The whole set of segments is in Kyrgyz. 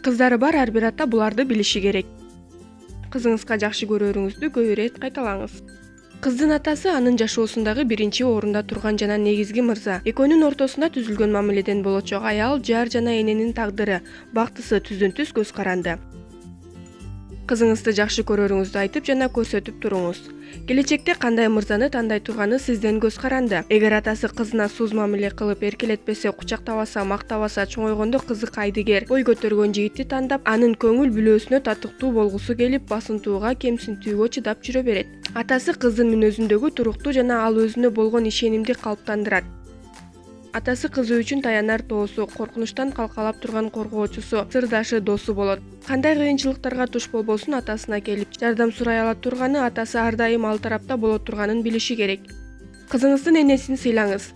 Кыздары бар ар бир ата буларды билиши керек. Кызыңызга жакшы көрөрүңүздү көп ирет кайталаңыз. Кыздын атасы анын жашоосундагы биринчи орунда турган жана негизги мырза. Экөөнүн ортосунда түзүлгөн мамиледен болочок аял, жар жана эненин тагдыры, бактысы түздөн-түз көз каранды. Кызыңызды жакшы көрөрүңүздү айтып жана көрсөтүп туруңуз. Келечекте кандай мырзаны тандай турганы сизден көз каранды. Эгер атасы кызына суз мамиле кылып эркелетпесе, кучактабаса, мактабаса, чоңойгондо кызы кайдыгер, бой көтөргөн жигитти тандап, анын көңүл бүлөөсүнө татыктуу болгусу келип, басынтууга, кемсинтүүгө чыдап жүрө берет. Атасы кыздын мүнөзүндөгү туруктуу жана ал өзүнө болгон ишенимди калыптандырат. Атасы кызы үчүн таянар тоосу, коркунучтан калкалап турган коргоочусу, сырдашы, досу болот. Кандай кыйынчылыктарга туш болбосун атасына келип жардам сурай ала турганы, атасы ар дайым ал тарапта боло турганын билиши керек. Кызыңыздын энесин сыйлаңыз.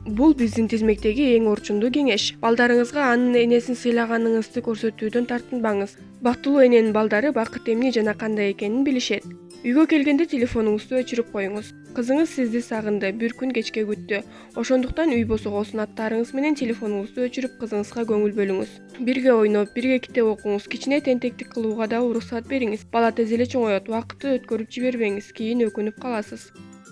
Бул биздин тизмектеги эң орчундуу кеңеш. Балдарыңызга анын энесин сыйлаганыңызды көрсөтүүдөн тартынбаңыз. Бактылуу эненин балдары бакыт эмне жана кандай экенин билишет. Үйгө келгенде телефонуңузду өчүрүп коюңуз. Кызыңыз сизди сагынды, бир күн кечке күттү. Ошондуктан үй босогосун аттарыңыз менен телефонуңузду өчүрүп кызыңызга көңүл бөлүңүз. Бирге ойноп, бирге китеп окуңуз, кичине тентектик кылууга да уруксат бериңиз. Бала тез эле чоңоет, убакытты өткөрүп жибербеңиз, кийин өкүнүп каласыз.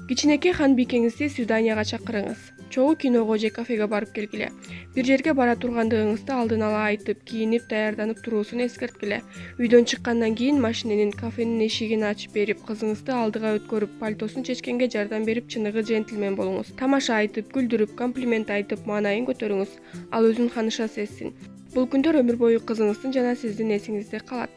Кичинекей ханбикеңизди свиданияга чакырыңыз. Чогуу киного же кафеге барып келгиле. Бир жерге бара тургандыгыңызды алдын ала айтып, кийинип даярданып туруусун эскерткиле. Үйдөн чыккандан кийин машиненин, кафенин эшигин ачып берип, кызыңызды алдыга өткөрүп, пальтосун чечкенге жардам берип, чыныгы джентльмен болуңуз. Тамаша айтып, күлдүрүп, комплимент айтып, маанайын көтөрүңүз. Ал өзүн ханыша сезсин. Бул күндөр өмүр бою кызыңыздын жана сиздин эсиңизде калат.